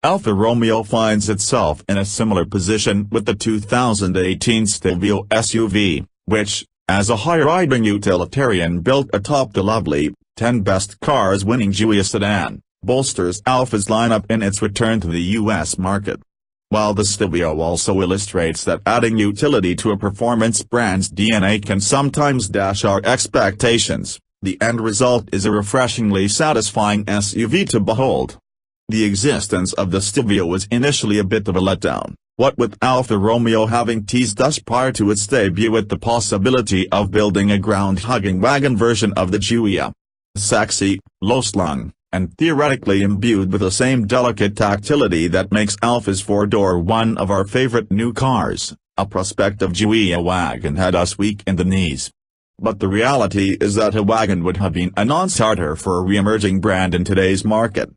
Alfa Romeo finds itself in a similar position with the 2018 Stelvio SUV, which, as a high-riding utilitarian built atop the lovely 10 Best Cars winning Giulia sedan, bolsters Alfa's lineup in its return to the U.S. market. While the Stelvio also illustrates that adding utility to a performance brand's DNA can sometimes dash our expectations, the end result is a refreshingly satisfying SUV to behold. The existence of the Stelvio was initially a bit of a letdown, what with Alfa Romeo having teased us prior to its debut with the possibility of building a ground-hugging wagon version of the Giulia. Sexy, low-slung, and theoretically imbued with the same delicate tactility that makes Alfa's four-door one of our favorite new cars, a prospective Giulia wagon had us weak in the knees. But the reality is that a wagon would have been a non-starter for a re-emerging brand in today's market.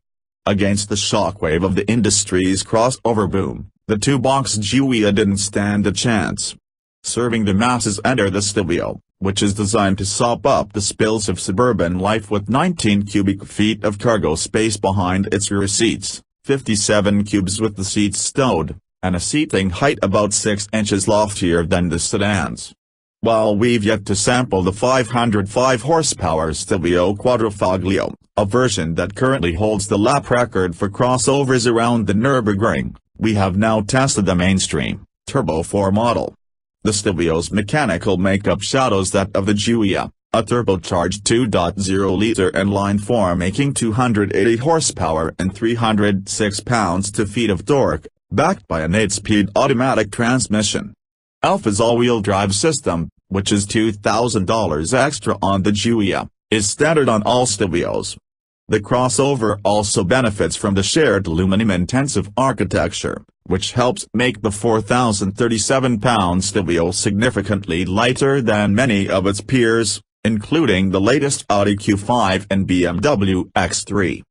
Against the shockwave of the industry's crossover boom, the two-box Giulia didn't stand a chance. Serving the masses enter the Stelvio, which is designed to sop up the spills of suburban life with 19 cubic feet of cargo space behind its rear seats, 57 cubes with the seats stowed, and a seating height about 6 inches loftier than the sedans. While we've yet to sample the 505 horsepower Stelvio Quadrifoglio, a version that currently holds the lap record for crossovers around the Nürburgring, we have now tested the mainstream, Turbo 4 model. The Stelvio's mechanical makeup shadows that of the Giulia, a turbocharged 2.0-liter inline-4 making 280 horsepower and 306 pounds-to-feet of torque, backed by an 8-speed automatic transmission. Alfa's all-wheel drive system, which is $2,000 extra on the Giulia, is standard on all Stelvios. The crossover also benefits from the shared aluminum-intensive architecture, which helps make the 4,037-pound Stelvio significantly lighter than many of its peers, including the latest Audi Q5 and BMW X3.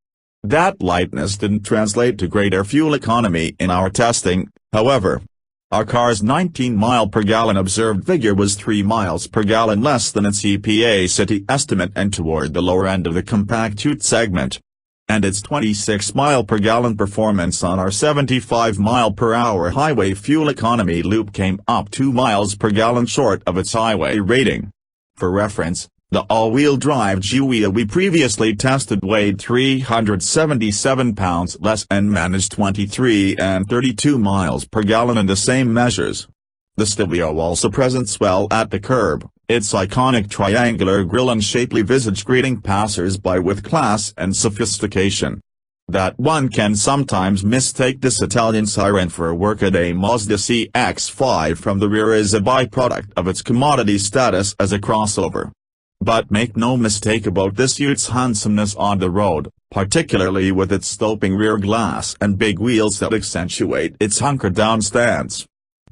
That lightness didn't translate to greater fuel economy in our testing, however. Our car's 19-mile-per-gallon observed figure was 3 miles per gallon less than its EPA city estimate and toward the lower end of the compact ute segment. And its 26-mile-per-gallon performance on our 75-mile-per-hour highway fuel economy loop came up 2 miles per gallon short of its highway rating. For reference, the all-wheel drive Giulia we previously tested weighed 377 pounds less and managed 23 and 32 miles per gallon in the same measures. The Stelvio also presents well at the curb, its iconic triangular grille and shapely visage greeting passers-by with class and sophistication. That one can sometimes mistake this Italian siren for a workaday Mazda CX-5 from the rear is a byproduct of its commodity status as a crossover. But make no mistake about this ute's handsomeness on the road, particularly with its sloping rear glass and big wheels that accentuate its hunker-down stance.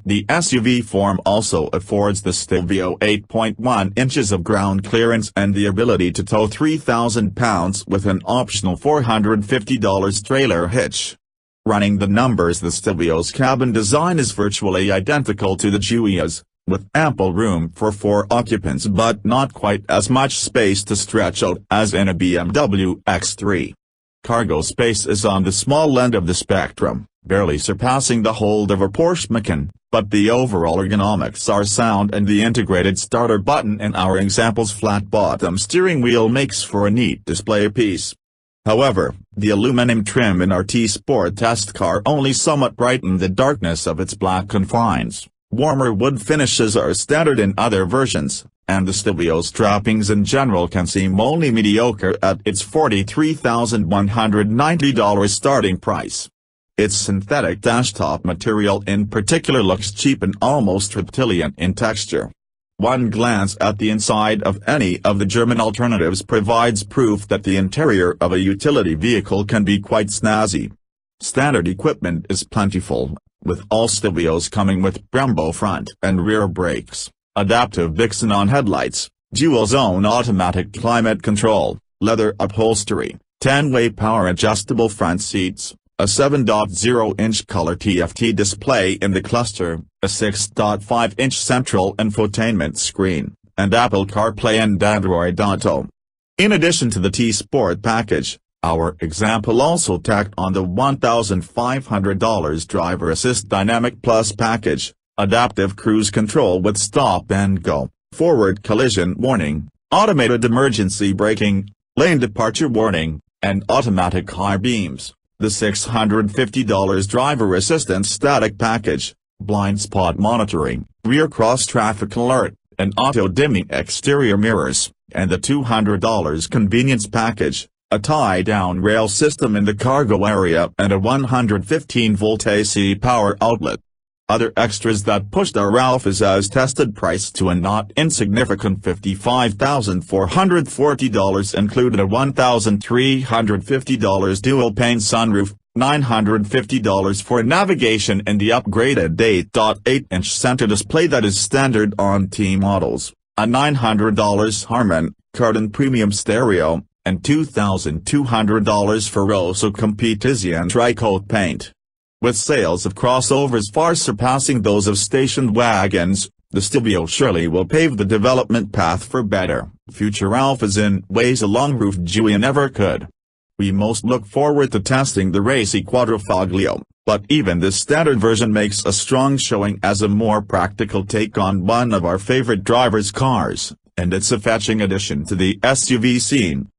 The SUV form also affords the Stelvio 8.1 inches of ground clearance and the ability to tow 3,000 pounds with an optional $450 trailer hitch. Running the numbers, the Stelvio's cabin design is virtually identical to the Giulia's, with ample room for 4 occupants but not quite as much space to stretch out as in a BMW X3. Cargo space is on the small end of the spectrum, barely surpassing the hold of a Porsche Macan, but the overall ergonomics are sound and the integrated starter button in our example's flat-bottom steering wheel makes for a neat display piece. However, the aluminum trim in our T-Sport test car only somewhat brightened the darkness of its black confines. Warmer wood finishes are standard in other versions, and the Stelvio's trappings in general can seem only mediocre at its $43,190 starting price. Its synthetic dash-top material in particular looks cheap and almost reptilian in texture. One glance at the inside of any of the German alternatives provides proof that the interior of a utility vehicle can be quite snazzy. Standard equipment is plentiful, with all Stelvios coming with Brembo front and rear brakes, adaptive Vixenon headlights, dual-zone automatic climate control, leather upholstery, 10-way power-adjustable front seats, a 7.0-inch color TFT display in the cluster, a 6.5-inch central infotainment screen, and Apple CarPlay and Android Auto. In addition to the T-Sport package, Our example also tacked on the $1,500 Driver Assist Dynamic Plus package, adaptive cruise control with stop and go, forward collision warning, automated emergency braking, lane departure warning, and automatic high beams. The $650 Driver Assistance Static Package, blind spot monitoring, rear cross traffic alert, and auto-dimming exterior mirrors, and the $200 Convenience Package, a tie-down rail system in the cargo area and a 115-volt AC power outlet. Other extras that pushed our Alfa's as-tested price to a not insignificant $55,440 included a $1,350 dual-pane sunroof, $950 for navigation and the upgraded 8.8-inch center display that is standard on T models, a $900 Harman Kardon premium stereo, and $2,200 for Rosso Competizione tri-coat paint. With sales of crossovers far surpassing those of station wagons, the Stelvio surely will pave the development path for better, future Alfas in ways a long-roofed Giulia never could. We most look forward to testing the racy Quadrifoglio, but even this standard version makes a strong showing as a more practical take on one of our favorite drivers' cars, and it's a fetching addition to the SUV scene.